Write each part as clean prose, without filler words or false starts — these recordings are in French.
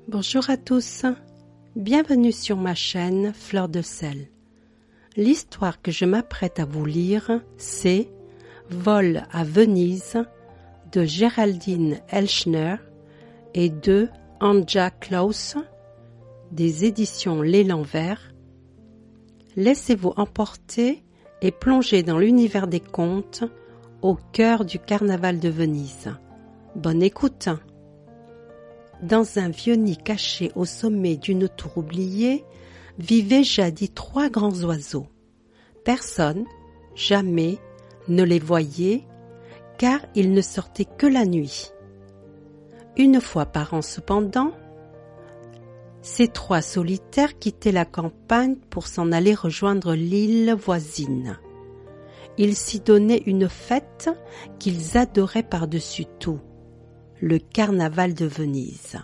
Bonjour à tous, bienvenue sur ma chaîne Fleur de sel. L'histoire que je m'apprête à vous lire, c'est Vol à Venise de Géraldine Elschner et de Anja Klaus, des éditions L'Élan Vert. Laissez-vous emporter et plonger dans l'univers des contes au cœur du carnaval de Venise. Bonne écoute! Dans un vieux nid caché au sommet d'une tour oubliée, vivaient jadis 3 grands oiseaux. Personne, jamais, ne les voyait, car ils ne sortaient que la nuit. Une fois par an cependant, ces 3 solitaires quittaient la campagne pour s'en aller rejoindre l'île voisine. Ils s'y donnaient une fête qu'ils adoraient par-dessus tout, le carnaval de Venise.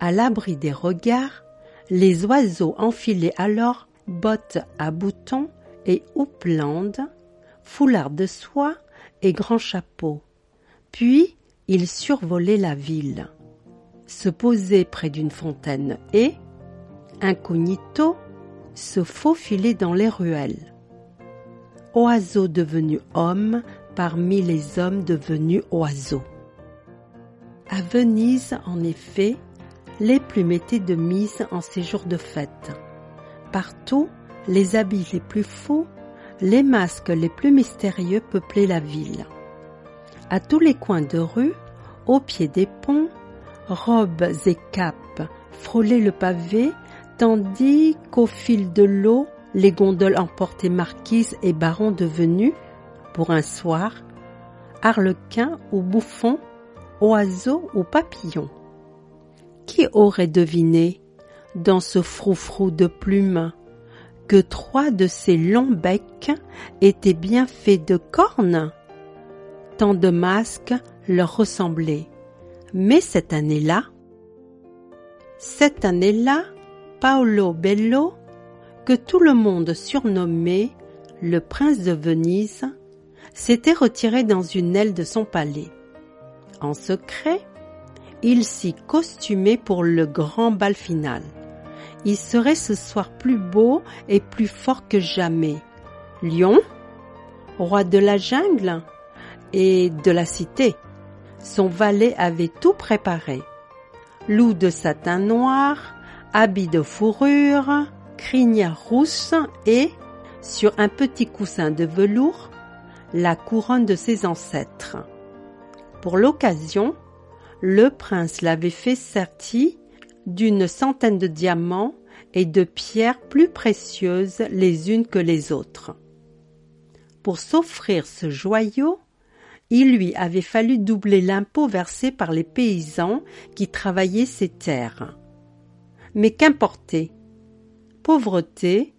À l'abri des regards, les oiseaux enfilaient alors bottes à boutons et houppelande, foulard de soie et grands chapeaux. Puis ils survolaient la ville, se posaient près d'une fontaine et, incognito, se faufilaient dans les ruelles. Oiseaux devenus hommes parmi les hommes devenus oiseaux. À Venise, en effet, les plumes étaient de mise en ces jours de fête. Partout, les habits les plus fous, les masques les plus mystérieux peuplaient la ville. À tous les coins de rue, au pied des ponts, robes et capes frôlaient le pavé, tandis qu'au fil de l'eau, les gondoles emportaient marquises et barons devenus, pour un soir, arlequins ou bouffons, oiseaux ou papillons. Qui aurait deviné, dans ce froufrou de plumes, que 3 de ces longs becs étaient bien faits de cornes? Tant de masques leur ressemblaient. Mais cette année-là, Paolo Bello, que tout le monde surnommait le prince de Venise, s'était retiré dans une aile de son palais. En secret, il s'y costumait pour le grand bal final. Il serait ce soir plus beau et plus fort que jamais. Lion, roi de la jungle et de la cité, son valet avait tout préparé. Loup de satin noir, habit de fourrure, crinière rousse et, sur un petit coussin de velours, la couronne de ses ancêtres. Pour l'occasion, le prince l'avait fait serti d'une centaine de diamants et de pierres plus précieuses les unes que les autres. Pour s'offrir ce joyau, il lui avait fallu doubler l'impôt versé par les paysans qui travaillaient ses terres. Mais qu'importait? Pauvreté,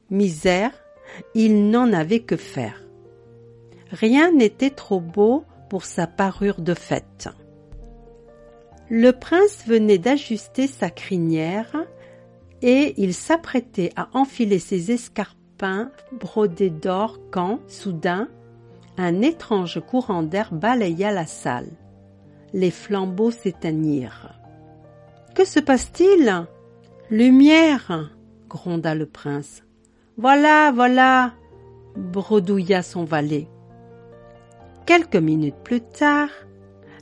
misère, il n'en avait que faire. Rien n'était trop beau pour sa parure de fête. Le prince venait d'ajuster sa crinière et il s'apprêtait à enfiler ses escarpins brodés d'or quand, soudain, un étrange courant d'air balaya la salle. Les flambeaux s'éteignirent. « Que se passe-t-il ? Lumière !» gronda le prince. « Voilà, voilà !» bredouilla son valet. Quelques minutes plus tard,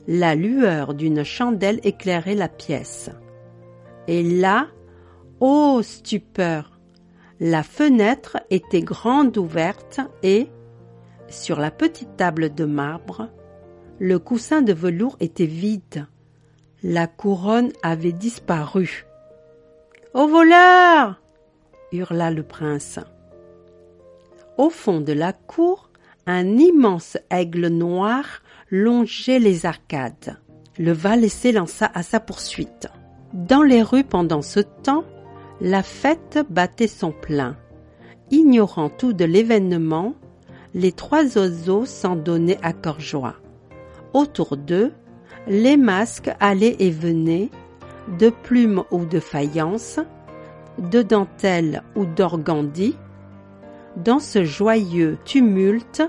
la lueur d'une chandelle éclairait la pièce. Et là, ô stupeur, la fenêtre était grande ouverte et, sur la petite table de marbre, le coussin de velours était vide. La couronne avait disparu. « Au voleur !» hurla le prince. Au fond de la cour, un immense aigle noir longeait les arcades. Le valet s'élança à sa poursuite. Dans les rues pendant ce temps, la fête battait son plein. Ignorant tout de l'événement, les 3 oiseaux s'en donnaient à cœur joie. Autour d'eux, les masques allaient et venaient, de plumes ou de faïence, de dentelle ou d'organdi. Dans ce joyeux tumulte,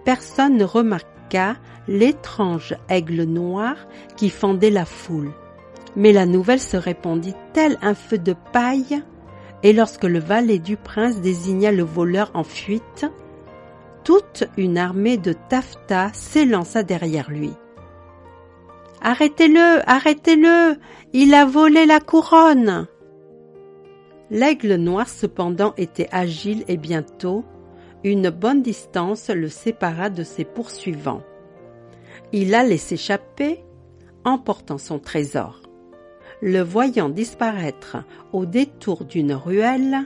personne ne remarqua l'étrange aigle noir qui fendait la foule. Mais la nouvelle se répandit tel un feu de paille, et lorsque le valet du prince désigna le voleur en fuite, toute une armée de taffetas s'élança derrière lui. « Arrêtez-le, arrêtez-le, il a volé la couronne !» L'aigle noir cependant était agile et bientôt, une bonne distance le sépara de ses poursuivants. Il allait s'échapper, emportant son trésor. Le voyant disparaître au détour d'une ruelle,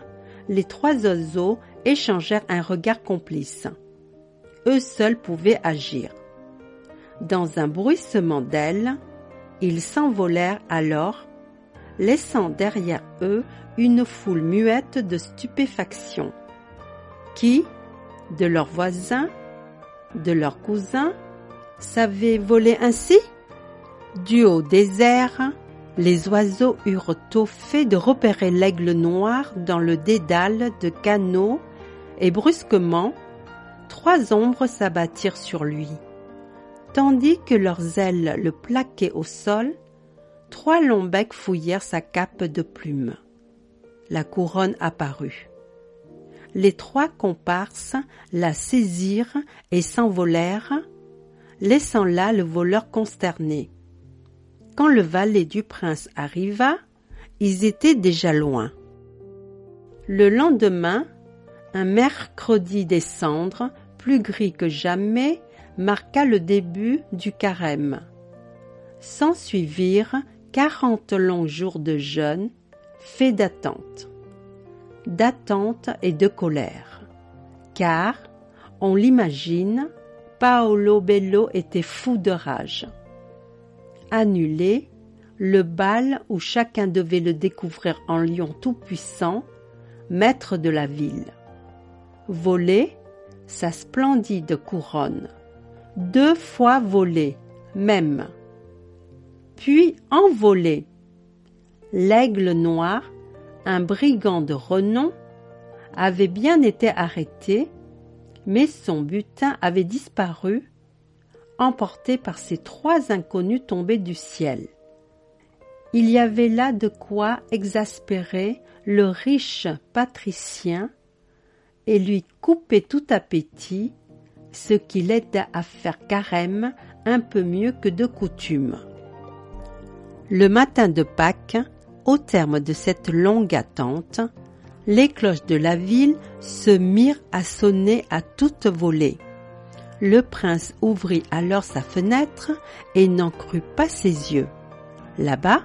les trois oiseaux échangèrent un regard complice. Eux seuls pouvaient agir. Dans un bruissement d'ailes, ils s'envolèrent alors, laissant derrière eux une foule muette de stupéfaction, qui, de leurs voisins, de leurs cousins, savaient voler ainsi? Du haut des airs, les oiseaux eurent tôt fait de repérer l'aigle noir dans le dédale de canaux et brusquement, trois ombres s'abattirent sur lui. Tandis que leurs ailes le plaquaient au sol, trois longs becs fouillèrent sa cape de plumes. La couronne apparut. Les trois comparses la saisirent et s'envolèrent, laissant là le voleur consterné. Quand le valet du prince arriva, ils étaient déjà loin. Le lendemain, un mercredi des cendres, plus gris que jamais, marqua le début du carême. S'ensuivirent 40 longs jours de jeûne, faits d'attente et de colère. Car, on l'imagine, Paolo Bello était fou de rage. Annulé, le bal où chacun devait le découvrir en lion tout-puissant, maître de la ville. Volé, sa splendide couronne. 2 fois volé, même. Puis envolé. L'aigle noir, un brigand de renom, avait bien été arrêté, mais son butin avait disparu, emporté par ces 3 inconnus tombés du ciel. Il y avait là de quoi exaspérer le riche patricien et lui couper tout appétit, ce qui l'aida à faire carême un peu mieux que de coutume. Le matin de Pâques, au terme de cette longue attente, les cloches de la ville se mirent à sonner à toute volée. Le prince ouvrit alors sa fenêtre et n'en crut pas ses yeux. Là-bas,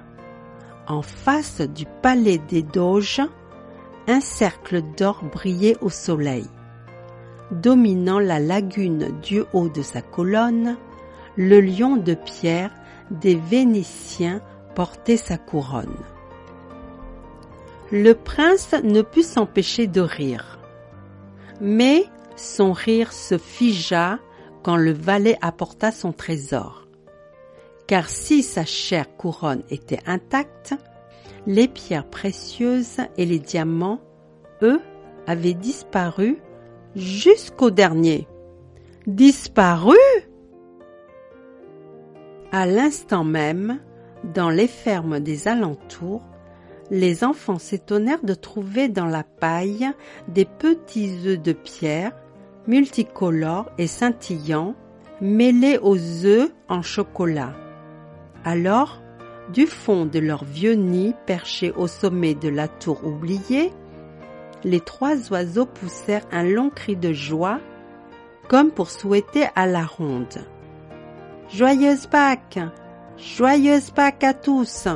en face du palais des Doges, un cercle d'or brillait au soleil. Dominant la lagune du haut de sa colonne, le lion de pierre des Vénitiens portait sa couronne. Le prince ne put s'empêcher de rire. Mais son rire se figea quand le valet apporta son trésor. Car si sa chère couronne était intacte, les pierres précieuses et les diamants, eux, avaient disparu jusqu'au dernier. Disparu? À l'instant même, dans les fermes des alentours, les enfants s'étonnèrent de trouver dans la paille des petits œufs de pierre, multicolores et scintillants, mêlés aux œufs en chocolat. Alors, du fond de leur vieux nid perché au sommet de la tour oubliée, les 3 oiseaux poussèrent un long cri de joie, comme pour souhaiter à la ronde. « Joyeuse Pâques! Joyeuse Pâques à tous !